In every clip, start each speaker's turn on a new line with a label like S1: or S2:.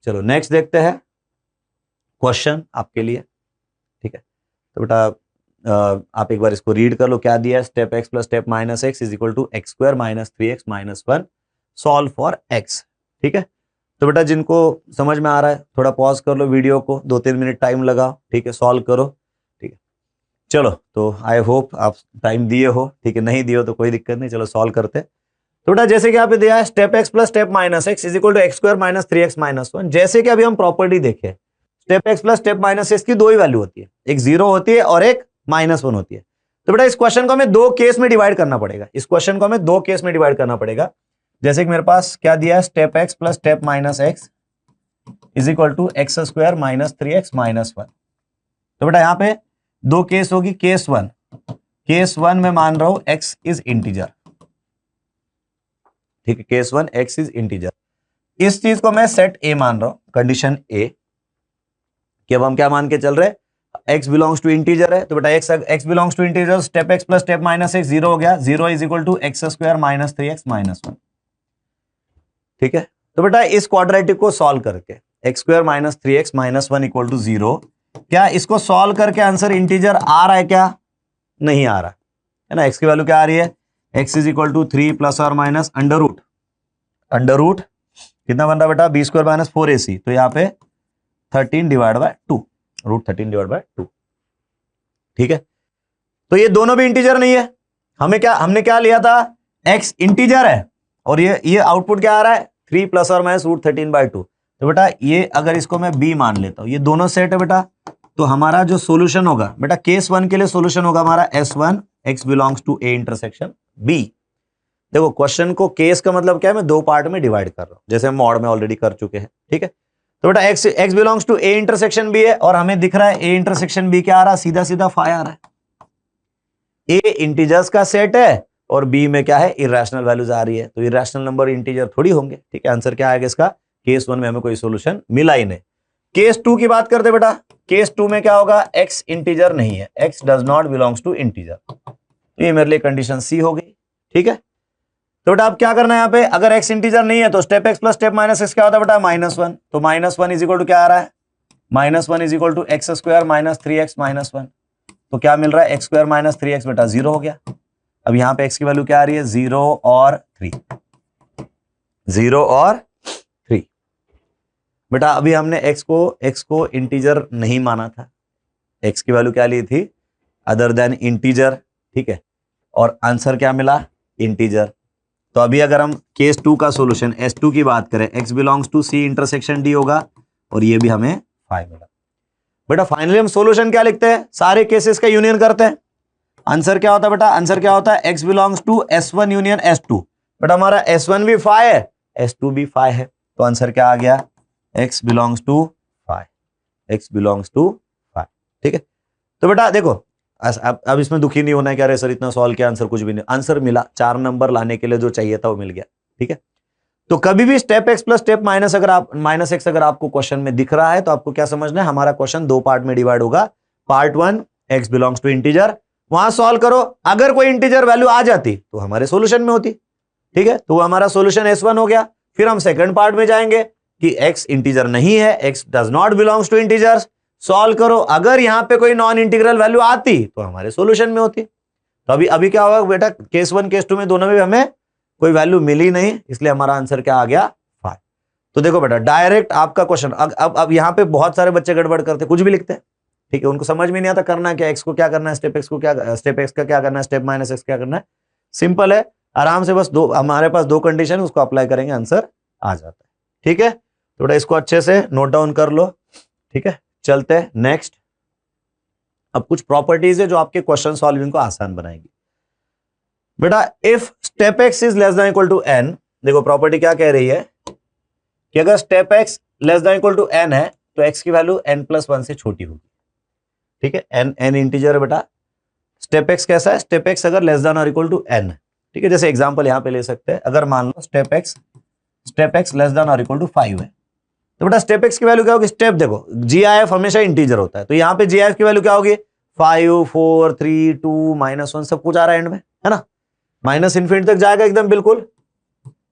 S1: चलो नेक्स्ट देखते हैं क्वेश्चन आपके लिए, ठीक है। तो बेटा आप एक बार इसको रीड कर लो, क्या दिया है, step x plus step minus x is equal to x square minus 3x minus 1 solve for x, ठीक है। तो बेटा जिनको समझ में आ रहा है थोड़ा पॉज कर लो वीडियो को, 2-3 मिनट टाइम लगाओ, ठीक है, सॉल्व करो, ठीक है। चलो तो आई होप आप टाइम दिए हो, ठीक है, नहीं दिए हो तो कोई दिक्कत नहीं, चलो सॉल्व करते हैं। तो बेटा जैसे कि यहाँ पे दिया है step x plus step minus x is equal to x square minus 3x minus 1, जैसे कि अभी हम प्रॉपर्टी देखे step x plus step minus x की दो ही वैल्यू होती है, एक 0 होती है और एक -1 होती है। तो बेटा इस क्वेश्चन को हमें दो केस में डिवाइड करना पड़ेगा, इस क्वेश्चन को हमें दो केस में डिवाइड करना पड़ेगा। जैसे कि मेरे पास क्या दिया है, step x plus step minus x is equal to x square minus 3x minus 1। तो बेटा यहां पे दो केस होगी, केस वन में मान रहा हूं x इज इंटीजर, ठीक है, केस 1 x इज इंटीजर। इस चीज को मैं सेट ए मान रहा हूं, कंडीशन ए, कि अब हम क्या मान के चल रहे हैं, x बिलोंग्स टू इंटीजर है। तो बेटा x belongs to integer, step x plus step minus x 0 हो गया, 0 is equal to x square minus 3x minus 1, ठीक है। तो बेटा इस क्वाड्रेटिक को सॉल्व करके x square minus 3x minus 1 equal to 0, क्या इसको सॉल्व करके आंसर इंटीजर आ रहा है क्या, नहीं आ रहा है ना। x की वैल्यू क्या आ रही है, x is equal to 3 plus और माइनस अंडर रूट कितना बन रहा है बेटा, बी स्क्वायर माइनस 4ac, तो यहाँ पे 13 divide by 2, root 13 divide by 2, ठीक है। तो ये दोनों भी इंटीजर नहीं है, हमने क्या लिया था, x इंटीजर है और ये आउटपुट क्या आ रहा है, 3 प्लस और माइनस रूट 13 बाय 2। तो बेटा ये अगर इसको मैं b मान लेता हूं, ये दोनों सेट है बेटा, तो हमारा जो सोल्यूशन होगा बेटा केस 1 के लिए सोल्यूशन होगा हमारा S1 x belongs to a intersection b। देखो क्वेश्चन को केस का मतलब क्या है, मैं दो पार्ट में डिवाइड कर रहा हूं, जैसे हम मॉड में ऑलरेडी कर चुके हैं, ठीक है। तो बेटा x belongs to a intersection b है और हमें दिख रहा है a इंटरसेक्शन b क्या आ रहा है, सीधा सीधा फाई आ रहा है। a इंटीजर्स का सेट है और b में क्या है, इरेशनल वैल्यूज आ रही है, तो इरेशनल नंबर इंटीजर थोड़ी होंगे, ठीक है। आंसर क्या आएगा इसका, केस 1 में हमें कोई सोल्यूशन मिला ही नहीं। केस 2 की बात करते बेटा, केस 2 में क्या होगा, x इंटीजर नहीं है, x does not belongs to integer, तो ये मेरे लिए कंडीशन सी हो गई, ठीक है। तो बेटा अब क्या करना है यहाँ पे, अगर x इंटीजर नहीं है तो step x plus step minus x क्या होता है बेटा, -1, तो -1 इज इक्वल टू क्या आ रहा है, -1 is equal to x square minus 3x minus 1, तो क्या मिल रहा है, एक्स स्क्वायर माइनस 3x बेटा 0 हो गया। अब यहाँ पे x की वैल्यू क्या आ रही है, 0 और 3, 0 और 3। बेटा अभी हमने x को इंटीजर नहीं माना था, x की वैल्यू क्या ली थी, अदर देन इंटीजर, ठीक है, और आंसर क्या मिला, इंटीजर। तो अभी अगर हम केस 2 का सॉल्यूशन S2 की बात करें, x belongs to C intersection D होगा और ये भी हमें 5 मिला। बेटा फाइनली हम सॉल्यूशन क्या लिखते हैं, सारे केसेस का यूनियन करते हैं। आंसर क्या होता है बेटा, आंसर क्या होता है, x belongs to S1 union S2। बेटा हमारा S1 भी 5 है, S2 भी 5 है, तो आंसर क्या आ गया, x belongs to 5, x belongs to 5, ठीक है। तो बेटा देखो अब इसमें दुखी नहीं होना है, क्या रे सर इतना सॉल्व किया आंसर कुछ भी नहीं, आंसर मिला, 4 नंबर लाने के लिए जो चाहिए था वो मिल गया, ठीक है। तो कभी भी step x plus step minus x अगर आपको क्वेश्चन में दिख रहा है तो आपको क्या समझना है, हमारा क्वेश्चन दो पार्ट में डिवाइड होगा। Part 1 x belongs to integer, वहां सॉल्व करो, अगर कोई इंटीजर वैल्यू आ जाती तो हमारे सोल्यूशन में होती, ठीक है, तो हमारा सोल्यूशन S1 हो गया। फिर हम सेकंड पार्ट में जाएंगे कि x इंटीजर नहीं है, x does not belongs to integers, solve करो, अगर यहां पे कोई नॉन इंटीग्रल वैल्यू आती तो हमारे सॉल्यूशन में होती। तो अभी क्या होगा बेटा, केस 1 केस 2 में दोनों में हमें कोई वैल्यू मिली नहीं, इसलिए हमारा आंसर क्या आ गया, 5। तो देखो बेटा डायरेक्ट आपका क्वेश्चन, अब यहां पे बहुत सारे बच्चे गड़बड़ करते, कुछ भी लिखते हैं, ठीक है, उनको समझ में नहीं आता करना क्या, एक्स को क्या करना है, स्टेप एक्स का क्या करना है, स्टेप माइनस एक्स क्या करना है। सिंपल है, आराम से बस हमारे पास दो कंडीशन, उसको अप्लाई करेंगे, आंसर आ जाता है, ठीक है। थोड़ा इसको अच्छे से नोट डाउन कर लो, ठीक है। चलते हैं नेक्स्ट। अब कुछ प्रॉपर्टीज है जो आपके क्वेश्चन सॉल्विंग को आसान बनाएगी। बेटा if step x is less than equal to n, देखो प्रॉपर्टी क्या कह रही है कि अगर step x less than equal to n है तो एक्स की वैल्यू n+1 से छोटी होगी, ठीक है। एन इंटीजर है बेटा, स्टेप एक्स कैसा है, स्टेप एक्स अगर लेस देन और इक्वल टू एन, ठीक है। जैसे एग्जांपल यहां पे ले सकते हैं, अगर मान लो स्टेप एक्स लेस देन और इक्वल टू 5 है, तो बेटा स्टेप एक्स की वैल्यू क्या होगी, स्टेप देखो GIF हमेशा इंटीजर होता है, तो यहां पे GIF की वैल्यू क्या होगी, 5 4 3 2 -1 सब कुछ आ रहा है एंड में, है ना, माइनस इन्फिनिटी तक जाएगा एकदम बिल्कुल।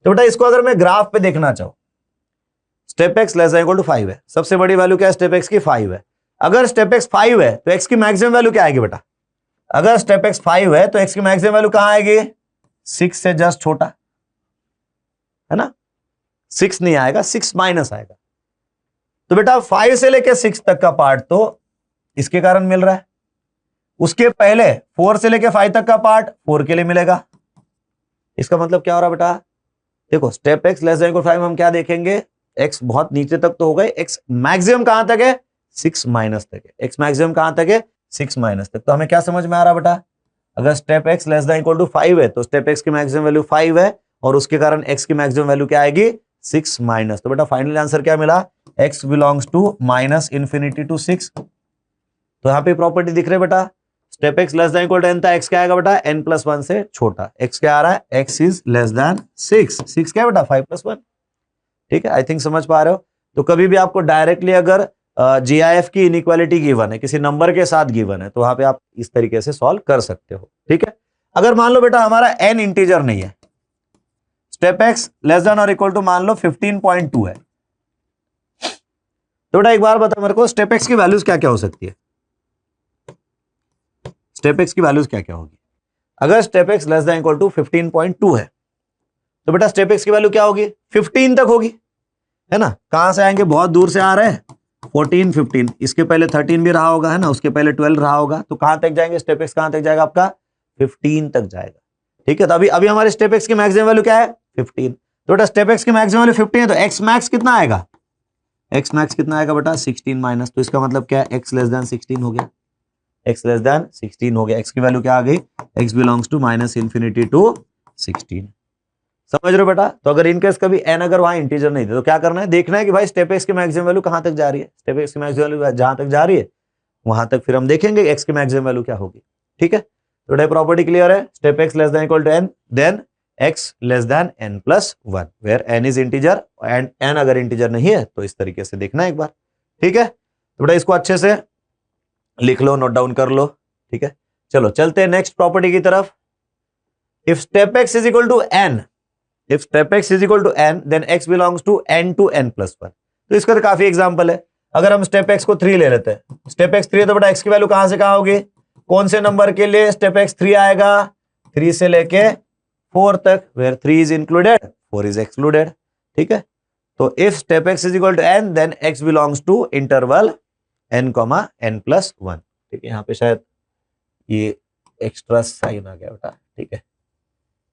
S1: तो बेटा इसको अगर मैं ग्राफ पे देखना चाहूं, step x less than equal to 5 है, सबसे बड़ी वैल्यू क्या है स्टेप एक्स की 5 है। अगर स्टेप एक्स 5 है तो एक्स की मैक्सिमम वैल्यू क्या आएगी बेटा, अगर स्टेप एक्स 5 है तो एक्स की मैक्सिमम वैल्यू कहां आएगी, 6 से जस्ट छोटा है ना, 6 नहीं आएगा, 6 माइनस आएगा। तो बेटा 5 से लेके 6 तक का पार्ट तो इसके कारण मिल रहा है, उसके पहले 4 से लेके 5 तक का पार्ट 4 के लिए मिलेगा। इसका मतलब क्या हो रहा है बेटा, देखो step x less than equal 5 हम क्या देखेंगे, एक्स बहुत नीचे तक तो हो गए, एक्स मैक्सिमम कहां तक है 6 माइनस तक है, एक्स मैक्सिमम कहां तक है 6 माइनस तक। तो हमें क्या समझ में आ रहा बेटा, अगर step x less than equal to 5 है तो स्टेप एक्स की मैक्सिमम वैल्यू 5 है और उसके कारण एक्स की मैक्सिमम वैल्यू क्या आएगी 6 माइनस। तो बेटा फाइनल आंसर क्या मिला, x belongs to minus infinity to 6। तो यहां पे प्रॉपर्टी दिख रही है बेटा, step x less than equal to n था, एक्स क्या आएगा बेटा n+1 से छोटा, एक्स क्या आ रहा है एक्स इज लेस देन 6, 6 क्या बेटा 5+1। ठीक है, आई थिंक समझ पा रहे हो। तो कभी भी आपको डायरेक्टली अगर GIF की इनइक्वालिटी गिवन है, किसी नंबर के साथ गिवन है, तो वहां पे आप इस तरीके से सॉल्व कर सकते हो। ठीक है, अगर मान लो बेटा हमारा n इंटीजर नहीं है, स्टेप एक्स लेस देन और इक्वल टू मान लो 15.2 है, तो बेटा एक बार बता मेरे को स्टेप एक्स की वैल्यूज क्या क्या हो सकती है, स्टेप एक्स की वैल्यूज क्या क्या होगी। अगर step x less than equal to 15.2 है तो बेटा स्टेप एक्स की वैल्यू क्या होगी 15 तक होगी, है ना। कहां से आएंगे, बहुत दूर से आ रहे हैं, 14 15, इसके पहले 13 भी रहा होगा, है ना, उसके पहले 12 रहा होगा, तो कहां तक जाएंगे स्टेप एक्स, कहां तक जाएगा आपका 15 तक जाएगा। ठीक है, तो अभी हमारे स्टेप एक्स की मैक्सिमम वैल्यू क्या है 15, तो बेटा स्टेप एक्स की मैक्सिमम वैल्यू 15 है, तो एक्स मैक्स कितना आएगा, एक्स मैक्स कितना आएगा बेटा 16 माइनस, तो इसका मतलब क्या है एक्स लेस देन 16 हो गया, एक्स लेस देन 16 हो गया, एक्स की वैल्यू क्या आ गई, x belongs to minus infinity to 16। समझ रहे हो बेटा। तो अगर इनकेस कभी n अगर वहां इंटीजर नहीं थे तो क्या करना है, देखना है कि भाई स्टेप एक्स की मैक्सिमम वैल्यू कहां तक जा रही है, स्टेप एक्स की मैक्सिमम वैल्यू जहां तक जा रही है वहां तक फिर हम देखेंगे एक्स की मैक्सिमम वैल्यू क्या होगी। ठीक है, तो बेटा प्रॉपर्टी क्लियर है, step x less than equal to n then x less than n+1 where n is integer and n अगर इंटीजर नहीं है तो इस तरीके से देखना है एक बार। ठीक है, तो बेटा इसको अच्छे से लिख लो, नोट डाउन कर लो। ठीक है, चलो चलते हैं नेक्स्ट प्रॉपर्टी की तरफ। If step x is equal to n, if step x is equal to n then x belongs to n+1। तो इसका तो काफी एग्जांपल है, अगर हम स्टेप x को 3 ले लेते हैं, स्टेप x 3 है तो बेटा x की वैल्यू कहां से कहां होगी, कौन से नंबर के लिए स्टेप x 3 आएगा, 3 से लेके 4 तक, where 3 is included 4 is excluded. ठीक है, तो if step x is equal to n then x belongs to interval n,n+1। ठीक है, यहां पे शायद ये एक्स्ट्रा साइन आ गया बेटा। ठीक है,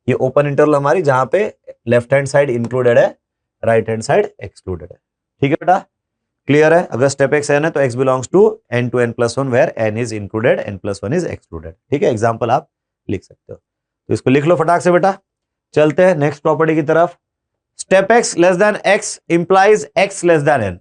S1: ये ओपन इंटरवल हमारी जहां पे लेफ्ट हैंड साइड इंक्लूडेड है, राइट हैंड साइड एक्सक्लूडेड है। ठीक है बेटा, क्लियर है। अगर स्टेप एक्स n है तो x belongs to n where n is included n+1 is excluded. ठीक है, एग्जांपल आप लिख सकते हो, तो इसको लिख लो फटाक से बेटा। चलते हैं नेक्स्ट प्रॉपर्टी की तरफ। Step x less than x implies x less than n,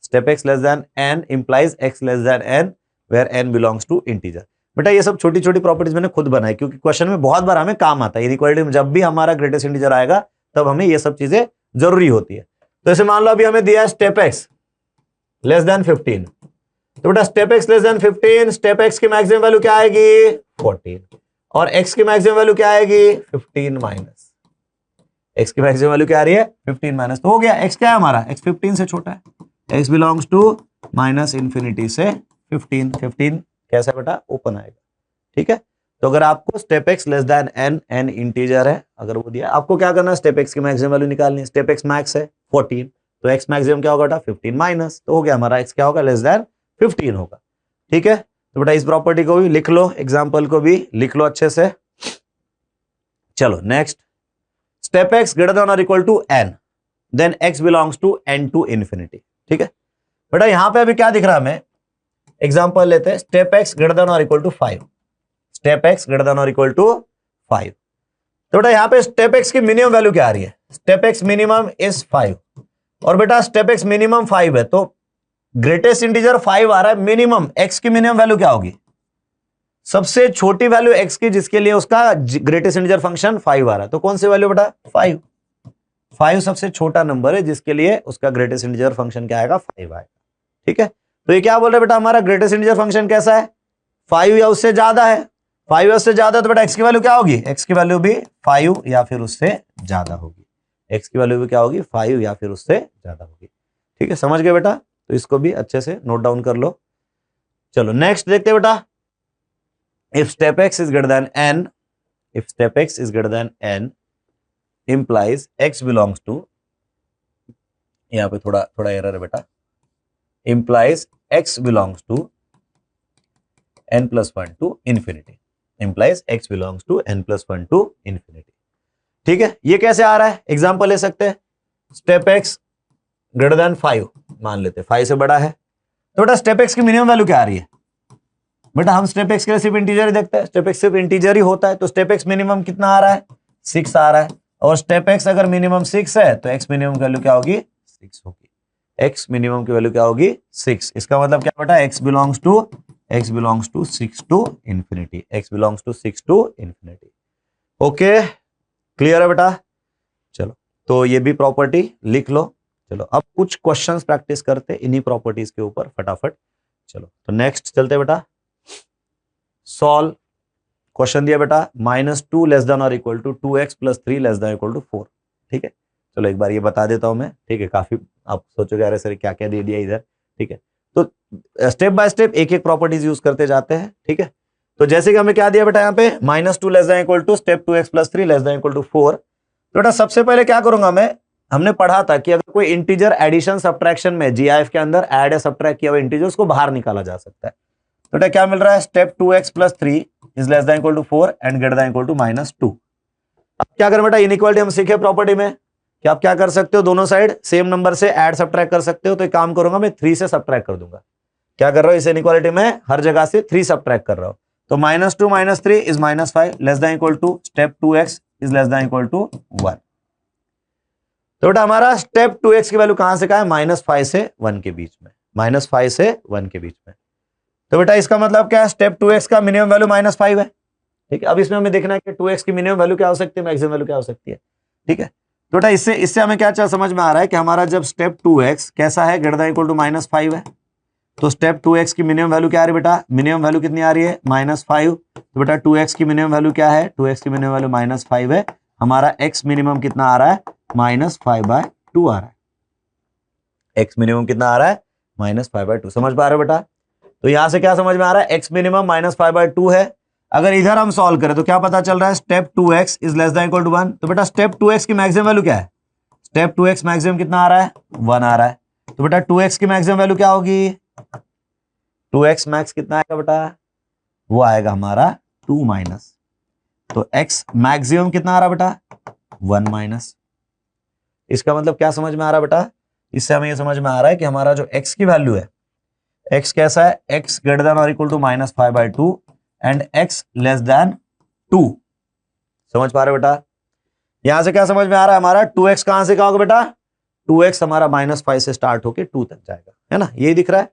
S1: step x less than n implies x less than n where n belongs to integer. बेटा ये सब छोटी छोटी प्रॉपर्टीज मैंने खुद बनाई क्योंकि क्वेश्चन में बहुत बार हमें काम आता है, इनइक्वालिटी में जब भी हमारा ग्रेटेस्ट इंटीजर आएगा तब हमें ये सब चीजें जरूरी होती है। तो ऐसे मान लो अभी हमें दिया है स्टेप एक्स लेस देन 15, तो बेटा step x less then 15, step x की मैक्सिमम वैल्यू क्या आएगी 14 और एक्स की मैक्सिमम वैल्यू क्या आएगी 15 माइनस, एक्स की मैक्सिमम वैल्यू क्या आ रही है 15 माइनस, तो हो गया एक्स क्या है हमारा, एक्स 15 से छोटा है, x belongs to minus infinity से 15 कैसा बेटा ओपन आएगा। ठीक है, तो अगर आपको step x less than n integer है, अगर वो दिया आपको क्या करना है, स्टेप एक्स की मैक्सिमम वैल्यू निकालनी है, स्टेप एक्स मैक्स है 14, तो एक्स मैक्सिमम क्या होगा बेटा 15 माइनस, तो हो गया हमारा एक्स क्या होगा लेस देन 15 होगा। ठीक है, तो बेटा इस प्रॉपर्टी को भी लिख लो, एग्जाम्पल को भी लिख लो अच्छे से। चलो next, step x greater than और equal to n then x belongs to n to infinity. ठीक है बेटा, यहां पे अभी क्या दिख रहा है हमें, एग्जाम्पल लेते हैं, स्टेप एक्स ग्रेटर देन और equal to 5, step x greater than और इक्वल टू 5, तो बेटा यहां पे स्टेप एक्स की मिनिमम वैल्यू क्या आ रही है, स्टेप एक्स मिनिमम इज 5 और बेटा स्टेप एक्स मिनिमम 5 है तो ग्रेटेस्ट इंटीजर 5 आ रहा है, मिनिमम एक्स की मिनिमम वैल्यू क्या होगी, सबसे छोटी वैल्यू एक्स की जिसके लिए उसका ग्रेटेस्ट इंटीजर फंक्शन 5 आ रहा है, तो कौन सी वैल्यू बेटा 5 सबसे छोटा नंबर है जिसके लिए उसका ग्रेटेस्ट इंटीजर फंक्शन क्या आएगा 5 आएगा। ठीक है, तो ये क्या बोल रहे हैं बेटा, हमारा ग्रेटेस्ट इंटीजर फंक्शन कैसा है 5 या उससे ज्यादा है, 5 या उससे ज्यादा, तो बेटा एक्स की वैल्यू क्या होगी, एक्स की वैल्यू भी 5 या फिर उससे ज्यादा होगी, एक्स की वैल्यू भी क्या होगी 5 या फिर उससे ज्यादा होगी। ठीक है, समझ गए बेटा? तो इसको भी अच्छे से नोट डाउन कर लो। चलो नेक्स्ट देखते हैं बेटा, if step x is greater than n, if step x is greater than n implies x belongs to, यहां पे थोड़ा थोड़ा एरर है बेटा, implies x belongs to n plus 1 to infinity, implies x belongs to n plus 1 to infinity। ठीक है, ये कैसे आ रहा है? एग्जांपल ले सकते हैं, स्टेप x ग्रेटर देन 5 मान लेते हैं, 5 से बड़ा है, तो बेटा स्टेप x की मिनिमम वैल्यू क्या आ रही है? बेटा हम स्टेप x के लिए सिर्फ इंटीजर ही देखते हैं, स्टेप x सिर्फ इंटीजर ही होता है, तो स्टेप x मिनिमम कितना आ रहा है? 6 आ रहा है, और स्टेप x अगर मिनिमम 6 है तो x मिनिमम की वैल्यू क्या होगी? 6 होगी। x मिनिमम की वैल्यू क्या होगी? 6। इसका मतलब क्या बेटा? x belongs to 6 to infinity, x belongs to 6 to infinity. Okay, clear है बेटा? चलो, तो ये भी प्रॉपर्टी लिख लो। चलो अब कुछ क्वेश्चंस प्रैक्टिस करते इन्हीं प्रॉपर्टीज के ऊपर फटाफट। चलो तो नेक्स्ट चलते बेटा, सॉल्व। क्वेश्चन दिया बेटा -2 लेस देन और equal to 2x plus 3 less than equal to 4। ठीक है, चलो एक बार ये बता देता हूं मैं। ठीक है, काफी आप सोचोगे अरे सर क्या क्या दे दिया इधर। ठीक है, तो स्टेप बाय स्टेप एक एक प्रॉपर्टीज यूज करते जाते हैं। ठीक है, तो जैसे कि हमें क्या दिया बेटा यहाँ पे -2 less than equal to step 2x plus 3 less than equal to 4। तो बेटा सबसे पहले क्या करूंगा मैं, हमने पढ़ा था कि अगर कोई इंटीजर एडिशन सब्ट्रैक्शन में जीआईएफ के अंदर ऐड या सब्ट्रैक्ट किया हुआ इंटीजर उसको बाहर निकाला जा सकता है। तो बेटा क्या मिल रहा है? Step 2x plus 3 is less than equal to 4 and greater than equal to -2। अब क्या करें बेटा, इनइक्वालिटी हम सीखे प्रॉपर्टी में कि आप क्या कर सकते हो, दोनों साइड सेम नंबर से ऐड सब्ट्रैक्ट कर सकते हो। तो एक काम करूंगा मैं 3 से सब्ट्रैक्ट कर दूंगा। क्या कर रहा हूं इस इनइक्वालिटी में? हर जगह से 3 सब्ट्रैक्ट कर रहा हूं। तो -2 - 3 is -5 less than equal to step 2x is less than equal to 1। तो बेटा हमारा स्टेप 2x की वैल्यू कहां से कहां है? -5 से 1 के बीच में, -5 से 1 के बीच में। तो बेटा इसका मतलब क्या है? स्टेप 2x का मिनिमम वैल्यू -5 है। ठीक है, अब इसमें हमें देखना है कि 2x की मिनिमम वैल्यू क्या हो सकती है, मैक्सिमम वैल्यू क्या हो सकती है। ठीक है, तो बेटा इससे हमें क्या समझ में आ रहा है कि हमारा जब स्टेप 2x कैसा है, ग्रेटर देन इक्वल टू -5 है, तो स्टेप 2x की मिनिमम वैल्यू क्या आ रही है बेटा? मिनिमम वैल्यू कितनी आ रही है? -5। तो बेटा 2x की मिनिमम वैल्यू क्या है? 2x की मिनिमम वैल्यू -5 है। हमारा x मिनिमम कितना आ रहा है? -5/2 आ रहा है। x मिनिमम कितना आ रहा है? -5/2। समझ पा रहे हो बेटा? तो यहां से क्या समझ में आ रहा है? x मिनिमम -5/2 है। अगर इधर हम सॉल्व करें तो क्या पता चल रहा है? Step 2x is less than equal to 1। तो बेटा स्टेप 2x की मैक्सिमम वैल्यू क्या है? स्टेप 2x मैक्सिमम कितना आ रहा है? 1 आ रहा है। तो बेटा 2x की मैक्सिमम वैल्यू क्या होगी? 2x मैक्स कितना आएगा बेटा? वो आएगा हमारा 2 माइनस। तो x मैक्सिमम कितना आ रहा बेटा? 1 माइनस। इसका मतलब क्या समझ में आ रहा बेटा? इससे हमें ये समझ में आ रहा है कि हमारा जो x की वैल्यू है, x कैसा है? x ग्रेटर देन और equal to -5/2 and x less than 2। समझ पा रहे हो बेटा? यहां से क्या समझ में आ रहा है? हमारा 2x कहां से कहा होगा बेटा? 2x हमारा -5 से स्टार्ट होके 2 तक जाएगा, है ना? ये दिख रहा है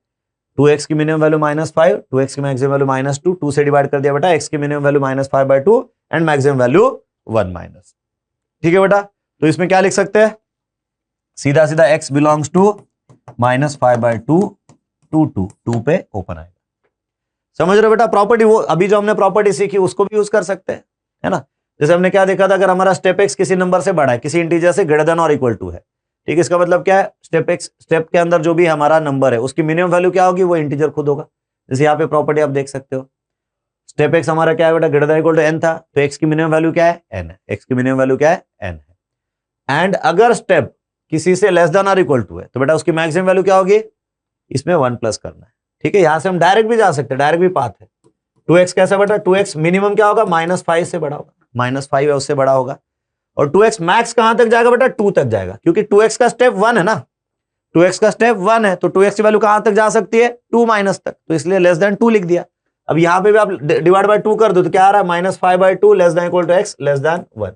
S1: 2x की मिनिमम वैल्यू -5, 2x की मैक्सिमम वैल्यू -2, 2 से डिवाइड कर दिया बेटा, x की minimum value -5/2 and maximum value 1 minus. ठीक है बेटा, तो इसमें क्या लिख सकते हैं? सीधा सीधा x बिलोंग्स टू -5/2 2 पे ओपन आएगा। समझ रहे हो बेटा? प्रॉपर्टी वो अभी जो हमने प्रॉपर्टी सीखी उसको भी यूज कर सकते हैं, है ना? जैसे हमने क्या देखा था, अगर हमारा स्टेप x किसी नंबर से बड़ा है, किसी इंटीजर से ग्रेटर देन और इक्वल टू है, ठीक है, इसका मतलब क्या है? स्टेप के अंदर जो भी हमारा नंबर है उसकी मिनिमम वैल्यू क्या होगी? वो इंटीजर खुद होगा। जैसे यहाँ पे प्रॉपर्टी आप देख सकते हो, स्टेप x हमारा क्या है बेटा? Greater than equal to n था, तो x की मिनिमम वैल्यू क्या है? n है। x की मिनिमम वैल्यू क्या है? n है। एंड अगर स्टेप किसी से लेस देन और इक्वल टू है तो बेटा उसकी मैक्सिमम वैल्यू क्या होगी? इसमें 1 प्लस करना है। ठीक है, यहां से हम डायरेक्ट भी जा सकते हैं, डायरेक्ट भी पाथ है। 2x कैसा बेटा? 2x मिनिमम क्या होगा? -5 से बड़ा होगा, -5 है उससे बड़ा होगा। और 2x मैक्स कहां तक जाएगा बेटा? 2 तक जाएगा, क्योंकि 2x का स्टेप 1 है ना, 2x का स्टेप 1 है, तो 2x की वैल्यू कहां तक जा सकती है? 2 माइनस तक, तो इसलिए लेस देन 2 लिख दिया। अब यहां पे भी आप डिवाइड बाय 2 कर दो तो क्या आ रहा है? -5/2 less than equal to x less than 1।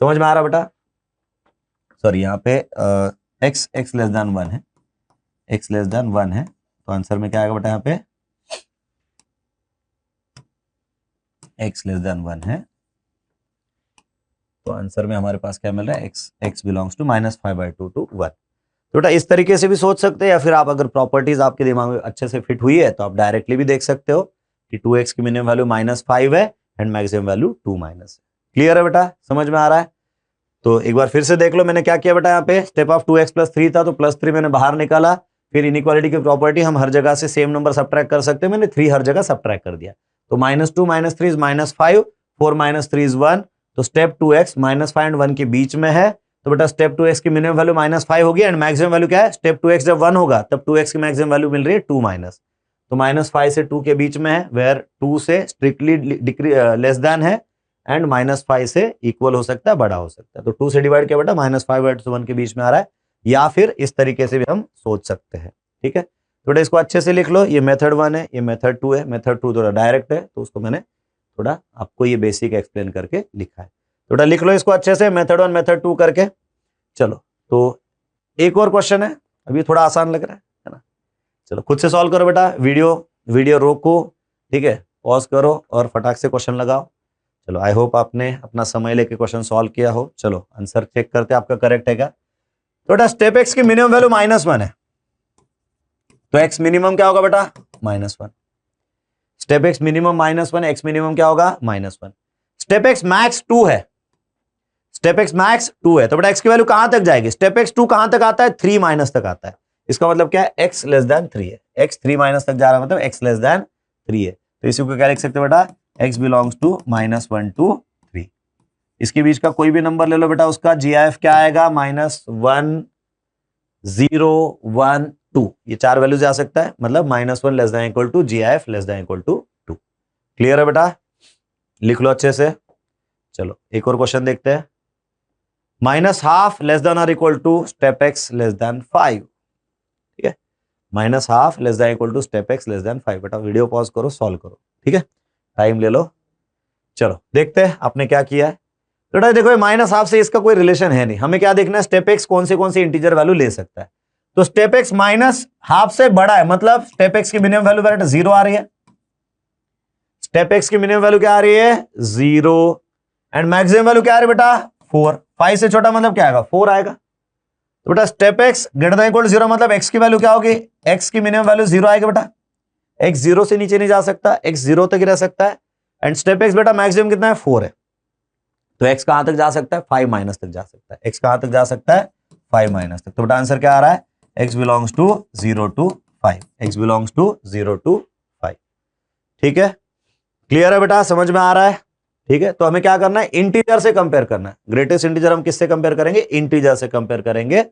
S1: समझ में आ रहा बेटा? सॉरी, यहाँ पे x लेस देन 1 है, x लेस देन 1 है, तो आंसर में क्या आएगा बेटा? यहाँ पे x लेस देन 1 है, तो आंसर में हमारे पास क्या मिल रहा है? x belongs to -5/2 to 1। तो बेटा इस तरीके से भी सोच सकते हैं, या फिर आप अगर प्रॉपर्टीज आपके दिमाग में अच्छे से फिट हुई है तो आप डायरेक्टली भी देख सकते हो कि 2x की मिनिमम वैल्यू -5 है एंड मैक्सिमम वैल्यू 2 माइनस है। क्लियर है बेटा? समझ में आ रहा है? तो एक बार फिर से देख लो मैंने क्या किया बेटा, यहाँ पे स्टेप ऑफ 2x + 3 था तो +3 मैंने बाहर निकाला, फिर इनइक्वालिटी की प्रॉपर्टी हम हर जगह से सेम नंबर सब्ट्रैक्ट कर सकते हैं, मैंने 3 हर जगह सब्ट्रैक्ट कर दिया। तो -2 - 3 - 5, 4 - 3 = 1, तो स्टेप 2x -5 और 1 के बीच में है, तो बेटा स्टेप 2x की मिनिमम वैल्यू -5 होगी एंड मैक्सिमम वैल्यू क्या है, स्टेप 2x जब 1 होगा तब 2x की मैक्सिमम वैल्यू मिल रही है 2 माइनस, तो -5 से 2 के बीच में है, वेयर 2 से स्ट्रिक्टली लेस देन है एंड -5 से इक्वल हो सकता है, बड़ा हो सकता है। तो 2 से डिवाइड किया बेटा, -5 से 1 के बीच में आ रहा है, या फिर इस तरीके से भी हम सोच सकते हैं। ठीक है, तो बेटा इसको अच्छे से लिख लो, ये मेथड 1 है, ये मेथड 2 है। मेथड 2 थोड़ा डायरेक्ट है तो उसको मैंने थोड़ा आपको ये बेसिक एक्सप्लेन करके लिखा है। तो बेटा लिख लो इसको अच्छे से, मेथड 1 मेथड 2 करके। चलो तो एक और क्वेश्चन है, अभी थोड़ा आसान लग रहा है ना। चलो खुद से सॉल्व करो बेटा, वीडियो रोको, ठीक है, पॉज करो और फटाक से क्वेश्चन लगाओ। चलो आई होप आपने अपना समय लेके क्वेश्चन सॉल्व किया हो। चलो आंसर चेक करते हैं आपका करेक्ट है क्या। तो बेटा स्टेप एक्स की मिनिमम वैल्यू -1 है, तो एक्स मिनिमम क्या होगा बेटा, -1। Step x minimum -1, x minimum क्या होगा, -1। स्टेप एक्स मैक्स 2 है, स्टेप एक्स मैक्स 2 है, तो बेटा एक्स की वैल्यू कहां तक जाएगी, स्टेप एक्स 2 कहां तक आता है, 3 माइनस तक आता है। इसका मतलब क्या है, एक्स लेस देन 3 है, एक्स 3 माइनस तक जा रहा है, मतलब एक्स लेस देन 3 है। तो इसी को क्या लिख सकते हो बेटा, x बिलोंग्स टू -1 to 3। इसके बीच का कोई भी नंबर ले लो बेटा, उसका GIF क्या आएगा, -1 0 1 2, ये 4 वैल्यूज आ सकता है, मतलब -1 less than equal to GIF less than equal to 2। Clear है बेटा, लिख लो अच्छे से। चलो एक और क्वेश्चन देखते हैं, -12 लेस देन और equal to step x less than 5। ठीक है, -12 less than equal to step x less than 5। बेटा वीडियो पॉज करो, सॉल्व करो, ठीक है, टाइम ले लो। चलो देखते हैं आपने क्या किया है। तो बेटा देखो -12 से इसका कोई रिलेशन है नहीं, हमें क्या देखना है, स्टेप एक्स कौन सी इंटीजर वैल्यू ले सकता है। तो स्टेप एक्स -12 से बड़ा है, मतलब स्टेप एक्स की मिनिमम वैल्यू बेटा 0 आ रही है, स्टेप एक्स की मिनिमम वैल्यू क्या आ रही है, 0, एंड मैक्सिमम वैल्यू क्या आ रही है बेटा, 4। 5 से छोटा मतलब क्या आएगा, 4 आएगा। तो बेटा step x greater than equal to 0 मतलब एक्स की वैल्यू क्या होगी, एक्स की मिनिमम वैल्यू 0 आएगी बेटा, एक्स 0 से नीचे नहीं जा सकता, एक्स 0 तक ही रह सकता है, एंड स्टेप एक्स बेटा मैक्सिमम कितना है, 4 है। तो एक्स कहां तक जा सकता है, 5 माइनस तक जा सकता है, एक्स कहां तक जा सकता है, 5 माइनस तक। तो बेटा आंसर क्या आ रहा है, x belongs to 0 to 5, x belongs to 0 to 5। ठीक है, क्लियर है बेटा, समझ में आ रहा है। ठीक है, तो हमें क्या करना है, इंटीजर से कंपेयर करना है। ग्रेटेस्ट इंटीजर हम किससे कंपेयर करेंगे, इंटीजर से कंपेयर करेंगे।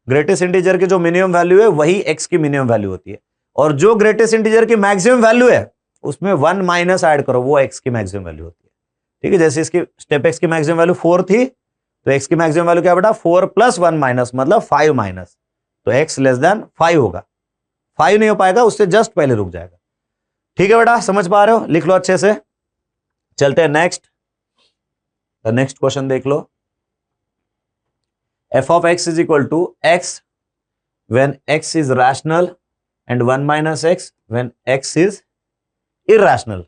S1: ग्रेटेस्ट इंटीजर की जो मिनिमम वैल्यू है वही एक्स की मिनिमम वैल्यू होती है, और जो ग्रेटेस्ट इंटीजर की मैक्सिमम वैल्यू है उसमें 1 माइनस ऐड करो, वो एक्स की मैक्सिमम वैल्यू होती है। ठीक है, जैसे इसकी स्टेप एक्स की मैक्सिमम वैल्यू 4 थी, तो एक्स की मैक्सिमम वैल्यू क्या बेटा, 4 + 1 माइनस मतलब 5 माइनस, तो एक्स लेस देन 5 होगा। 5 नहीं हो पाएगा, उससे जस्ट पहले रुक जाएगा। ठीक है बेटा, समझ पा रहे हो, लिख लो अच्छे से। चलते हैं नेक्स्ट क्वेश्चन देख लो। f of x is equal to x when x is rational and 1 minus x when x is irrational.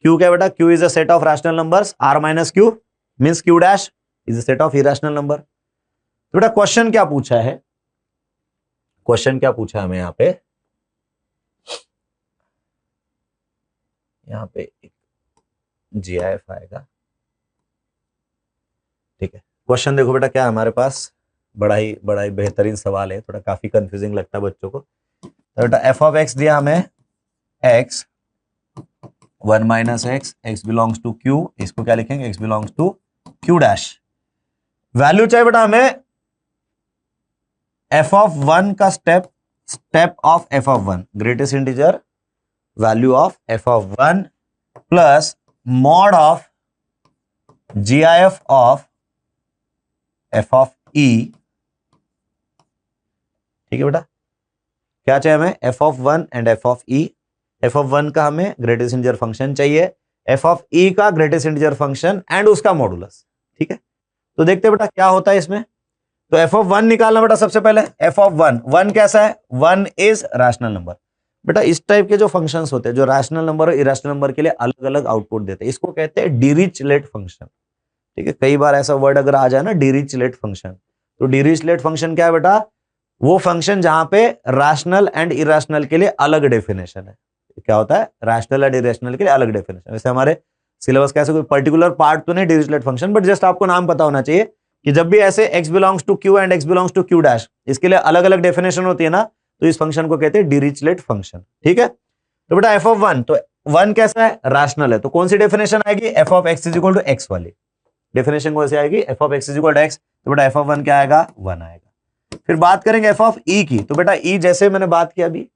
S1: q क्या बेटा, q is a set of rational numbers, r minus q means q dash is a set of irrational number. तो बेटा question क्या पूछा है, question क्या पूछा हमें यहाँ पे एक GIF आएगा। ठीक है, क्वेश्चन देखो बेटा क्या है हमारे पास, बड़ा ही बेहतरीन सवाल है, थोड़ा काफी कंफ्यूजिंग लगता है बच्चों को। तो बेटा f of x दिया हमें x 1 minus x, x belongs to q, इसको क्या लिखेंगे, x belongs to q dash। Value चाहिए बेटा हमें f of 1 का step of f of 1, greatest integer value of f of 1 plus mod of GIF of f of e। ठीक है बेटा, क्या चाहिए हमें, f of 1 and f of e। f of 1 का हमें ग्रेटेस्ट इंटीजर फंक्शन चाहिए, f of e का ग्रेटेस्ट इंटीजर फंक्शन एंड उसका मॉडुलस। ठीक है, तो देखते हैं बेटा क्या होता है इसमें। तो f of 1 निकालना बेटा, सबसे पहले f of 1 कैसा है, 1 इज रैशनल नंबर। बेटा इस टाइप के जो फंक्शंस होते हैं, जो रैशनल नंबर और इरेशनल नंबर के लिए अलग अलग आउटपुट देते हैं, इसको कहते हैं डिरिचलेट फंक्शन। ठीक है, कई बार ऐसा वर्ड अगर आ जाए ना, डिरिचलेट फंक्शन, तो डिरिचलेट फंक्शन क्या है बेटा, वो फंक्शन जहां पे रैशनल एंड इरेशनल के लिए अलग डेफिनेशन है। क्या होता है, रैशनल एंड इरेशनल के लिए अलग डेफिनेशन। वैसे हमारे सिलेबस का ऐसा कोई पर्टिकुलर पार्ट तो नहीं डिरिचलेट फंक्शन, बट जस्ट आपको नाम पता होना चाहिए कि जब भी ऐसे x belongs to q and x belongs to q dash, इसके लिए अलग अलग डेफिनेशन होती है ना, तो इस फंक्शन को कहते हैं डिरिचलेट फंक्शन। ठीक है, तो बेटा f ऑफ 1, तो 1 कैसा है, रैशनल है, तो कौन सी डेफिनेशन आएगी, f of x is equal to x वाली डेफिनेशन कौन सी आएगी, f of x is equal to x, तो बेटा f ऑफ 1 क्या आएगा, 1 आएगा। फिर बात करेंगे f ऑफ e की, तो बेटा e जैसे मैंने बात किया अभी,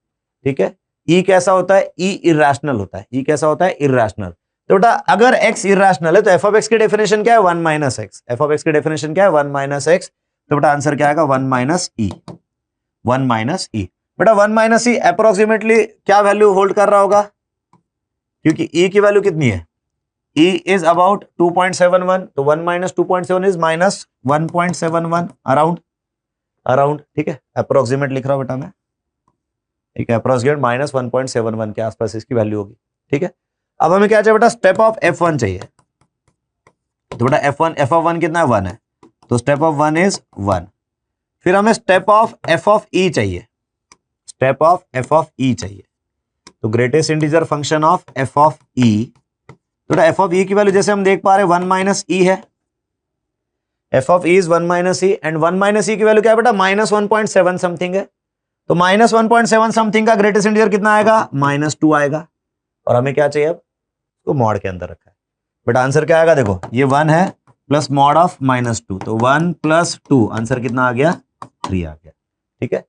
S1: ठीक है, e कैसा होता है, e इरैशनल होता है, e कैसा होता है, इरैशनल। तो बेटा अगर x इरैशनल है तो f ऑफ x की डेफिनेशन क्या है, 1 minus x, f of x की डेफिनेशन क्या है, 1 माइनस एक्स, तो बेटा आंसर क्या आएगा, 1 माइनस ई, 1 माइनस ई। बेटा 1 माइनस ई अप्रोक्सीमेटली क्या वैल्यू होल्ड कर रहा होगा, क्योंकि e की वैल्यू कितनी है, e इज अबाउट 2.71, तो 1 माइनस 2.7 इज माइनस 1.71 अराउंड, ठीक है, अप्रोक्सीमेट लिख रहा हूं बेटा मैं, ठीक है, अप्रोक्सीमेट माइनस 1.71 के आसपास इसकी वैल्यू होगी। ठीक है, अब हमें क्या चाहिए बेटा, स्टेप ऑफ f1 चाहिए, तो बेटा f ऑफ 1 कितना है, 1 है, तो स्टेप ऑफ 1 इज 1। फिर हमें step of f of e चाहिए, step of f of e चाहिए, तो greatest integer function of f of e, तो f ऑफ e की वैल्यू जैसे हम देख पा रहे हैं 1 माइनस e है, f of e is 1 minus e and 1 minus e की वैल्यू क्या है बेटा, माइनस 1.7 समथिंग है, तो माइनस 1.7 समथिंग का ग्रेटेस्ट इंटीजर कितना आएगा, -2 आएगा, और हमें क्या चाहिए अब, तो मॉड के अंदर रखा है, बट आंसर क्या आएगा, देखो ये 1 है प्लस मॉड ऑफ -2, तो 1 प्लस 2, आंसर कितना आ गया, 3 आ गया। ठीक है,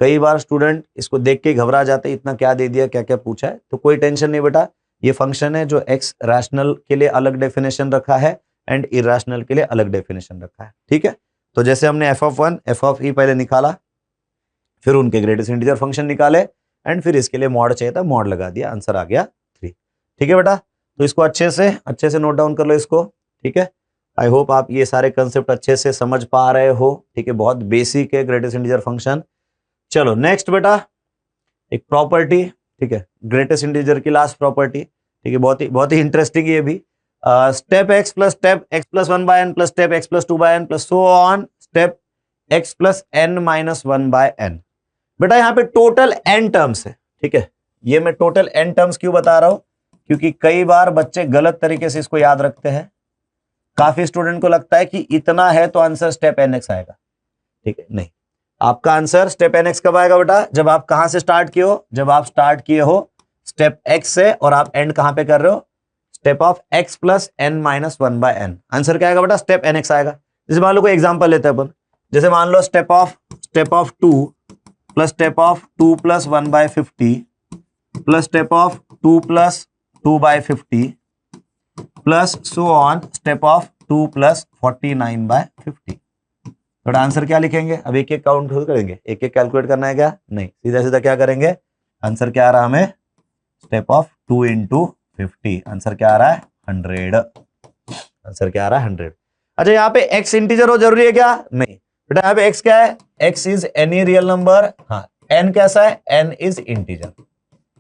S1: कई बार स्टूडेंट इसको देख के घबरा जाते, इतना क्या दे दिया, क्या क्या पूछा है, तो कोई टेंशन नहीं बेटा, ये फंक्शन है जो x रैशनल के लिए अलग डेफिनेशन रखा है एंड इरैशनल के लिए अलग डेफिनेशन रखा है। ठीक है, तो जैसे हमने f of 1 f of e पहले निकाला, फिर उनके ग्रेटेस्ट इंटीजर फंक्शन निकाले एंड फिर इसके लिए मॉड चाहिए था, मॉड लगा दिया, आंसर आ गया 3। ठीक है बेटा, तो इसको अच्छे से नोट डाउन कर लो इसको। ठीक है, आई होप आप ये सारे कंसेप्ट अच्छे से समझ पा रहे हो। ठीक है, बहुत बेसिक है ग्रेटेस्ट इंटीजर फंक्शन। चलो नेक्स्ट बेटा, एक प्रॉपर्टी, ठीक है, ग्रेटेस्ट इंटीजर की लास्ट प्रॉपर्टी, ठीक है, बहुत ही इंटरेस्टिंग ये भी, step x plus step x plus 1 by n plus step x plus 2 by n plus so on step x plus n minus 1 by n। बेटा यहाँ पे टोटल n टर्म्स है। ठीक है, ये मैं टोटल n टर्म्स क्यों बता रहा हूं, क्योंकि कई बार बच्चे गलत तरीके से इसको याद रखते हैं। काफी स्टूडेंट को लगता है कि इतना है तो आंसर स्टेप nx आएगा। ठीक है, नहीं, आपका आंसर स्टेप nx कब आएगा बेटा, जब आप कहां से स्टार्ट किए हो, जब आप स्टार्ट किए हो स्टेप x से और आप एंड कहां पे कर रहे हो, step of x plus n minus 1 by n। Answer क्या आएगा बेटा, स्टेप nx आएगा। जैसे मान लो कोई एग्जांपल लेते हैं अपन, जैसे मान लो step of 2 plus step of 2 plus 1 by 50 plus step of 2 plus 2 by 50 plus so on step of 2 plus 49 by 50। थोड़ा आंसर क्या लिखेंगे, अब एक एक काउंट करेंगे, एक एक कैलकुलेट करना है क्या, नहीं, सीधा सीधा क्या करेंगे, आंसर क्या आ रहा है हमें, स्टेप ऑफ 2 इंटू 50, आंसर क्या आ रहा है 100, आंसर क्या आ रहा है 100। अच्छा, यहाँ पे x इंटीजर हो जरूरी है क्या, नहीं बेटा, यहाँ पे x क्या है, x is any real number, हाँ, n कैसा है, n इज इंटीजर,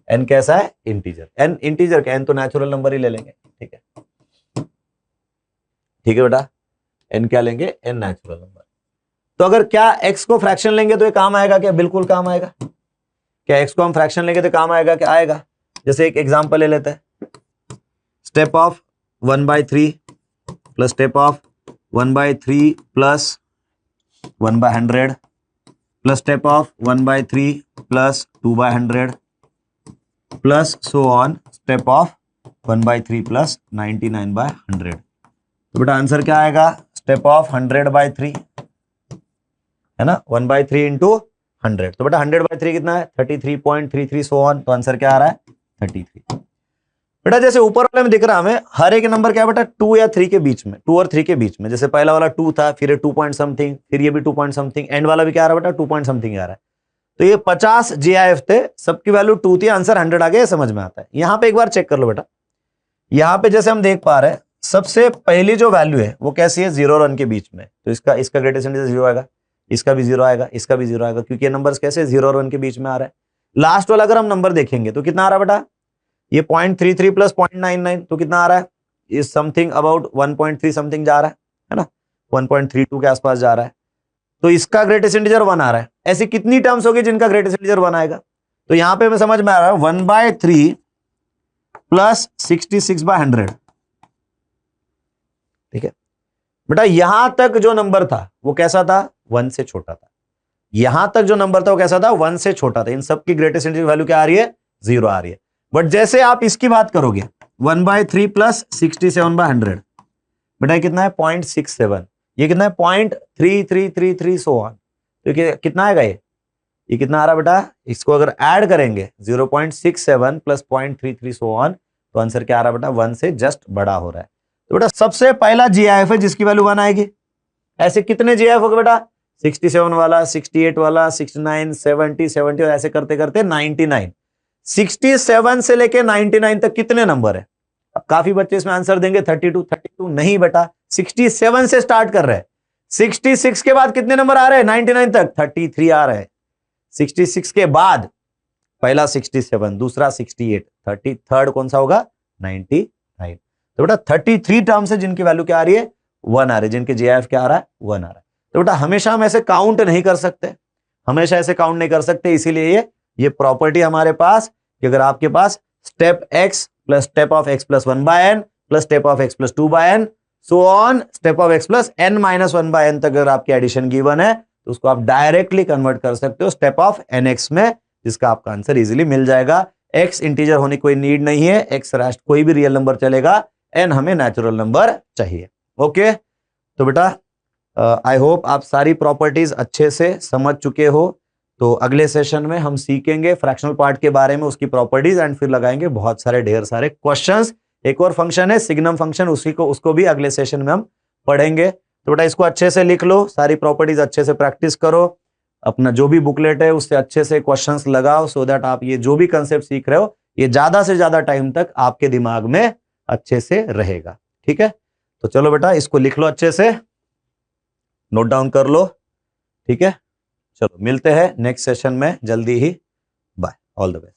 S1: n कैसा है, इंटीजर, n इंटीजर का, n तो नेचुरल नंबर ही ले लेंगे। ठीक है, ठीक है बेटा, n क्या लेंगे, n नेचुरल नंबर। तो अगर क्या x को फ्रैक्शन लेंगे तो ये काम आएगा क्या, बिल्कुल काम आएगा। क्या x को हम फ्रैक्शन लेंगे तो काम आएगा क्या, आएगा। जैसे एक एग्जांपल ले लेते हैं, step of 1/3 plus step of 1/3 plus 1/100 plus step of 1/3 plus 2/100 plus so on step of 1/3 plus 99/100। तो बेटा आंसर क्या आएगा, स्टेप ऑफ 100/3 है ना, 1/3 इंटू 100, तो बेटा 100/3 कितना है, 33.33 सो ऑन, तो आंसर क्या आ रहा है 33। बेटा जैसे ऊपर वाले में दिख रहा है हमें, हर एक नंबर क्या है बेटा, 2 या 3 के बीच में, 2 और 3 के बीच में। जैसे पहला वाला 2 था, फिर ये 2 पॉइंट समथिंग, फिर ये भी 2 पॉइंट समथिंग, एंड वाला भी क्या आ रहा है बेटा, 2 पॉइंट समथिंग आ रहा है। तो ये 50 GIF थे, सबकी वैल्यू 2 थी, आंसर 100 आ गया, समझ में आता है। यहाँ पे एक बार चेक कर लो बेटा, यहाँ पे जैसे हम देख पा रहे हैं, सबसे पहली जो वैल्यू है वो कैसी है, 0 और 1 के बीच में, तो इसका ग्रेटेस्ट इंटीजर 0 आएगा, इसका भी 0 आएगा, इसका भी 0 आएगा, क्योंकि ये नंबर्स कैसे 0 और 1 के बीच में आ रहा है। लास्ट वाला अगर हम नंबर देखेंगे तो कितना आ रहा है बेटा, ये 0.33 प्लस 0.99, तो कितना आ रहा है, इज समथिंग अबाउट 1.3 समथिंग जा रहा है ना, 1.32 के आसपास जा रहा है। तो इसका ग्रेटेस्ट इंटीजर 1 आ रहा है। ऐसी कितनी टर्म्स होगी जिनका ग्रेटेस्ट इंटीजर 1 आएगा, तो यहां पे हमें समझ में आ रहा है 1/3 प्लस 66/100। ठीक है, बेटा यहां तक जो नंबर था वो कैसा था, 1 से छोटा था। यहां तक जो नंबर था वो कैसा था, 1 से छोटा था। इन सब की ग्रेटेस्ट इंटीजर वैल्यू क्या आ रही है, 0 आ रही है। बट जैसे आप इसकी बात करोगे 1/3 प्लस 67/100, बेटा ये कितना है 0.67, ये कितना है 0.3333 सो ऑन। तो कितना आएगा ये कितना आ रहा बेटा, इसको अगर ऐड करेंगे 0.67 प्लस 0.33 सो ऑन, तो आंसर क्या आ रहा बेटा, 1 से जस्ट बड़ा हो रहा है। तो बेटा सबसे पहला जीआईएफ है जिसकी वैल्यू 1 आएगी। ऐसे कितने जीआईएफ हो गए बेटा, 67 वाला, 68 वाला, 69, 70, 70 और ऐसे करते करते 99। 67 से लेके 99 तक कितने नंबर है। अब काफी बच्चे इसमें आंसर देंगे 32 नहीं बेटा, 67 से स्टार्ट कर रहे हैं। 66 के बाद कितने नंबर आ रहे हैं 99 तक, 33 आ रहे हैं। 66 के बाद पहला 67, दूसरा 68, 33rd कौन सा होगा 99। तो बेटा 33 टर्म्स है जिनकी वैल्यू क्या आ रही है, 1 आ रही है, जिनके जीआईएफ क्या आ रहा है, 1 आ रहा है। तो बेटा हमेशा हम ऐसे काउंट नहीं कर सकते, हमेशा ऐसे काउंट नहीं कर सकते, इसीलिए ये प्रॉपर्टी हमारे पास कि अगर आपके पास step x plus step of x plus 1/n plus step of x plus 2/n so on step of x plus n minus 1/n तक अगर आपकी एडिशन गिवन है तो उसको आप डायरेक्टली कन्वर्ट कर सकते हो स्टेप ऑफ nx में, जिसका आपका आंसर इजीली मिल जाएगा। x इंटीजर होने की कोई नीड नहीं है, x राष्ट्र कोई भी रियल नंबर चलेगा, n हमें नेचुरल नंबर चाहिए। ओके तो बेटा आई होप आप सारी प्रॉपर्टीज अच्छे से समझ चुके हो। तो अगले सेशन में हम सीखेंगे फ्रैक्शनल पार्ट के बारे में, उसकी प्रॉपर्टीज, एंड फिर लगाएंगे बहुत सारे ढेर सारे क्वेश्चंस। एक और फंक्शन है सिग्नम फंक्शन, उसको भी अगले सेशन में हम पढ़ेंगे। तो बेटा इसको अच्छे से लिख लो, सारी प्रॉपर्टीज अच्छे से प्रैक्टिस करो, अपना जो भी बुकलेट है उससे अच्छे से क्वेश्चंस लगाओ, सो दैट आप ये जो भी कंसेप्ट सीख रहे हो ये ज्यादा से ज्यादा टाइम तक आपके दिमाग में अच्छे से रहेगा। ठीक है, तो चलो बेटा इसको लिख लो, अच्छे से नोट डाउन कर लो। ठीक है, चलो मिलते हैं नेक्स्ट सेशन में जल्दी ही। Bye, all the best.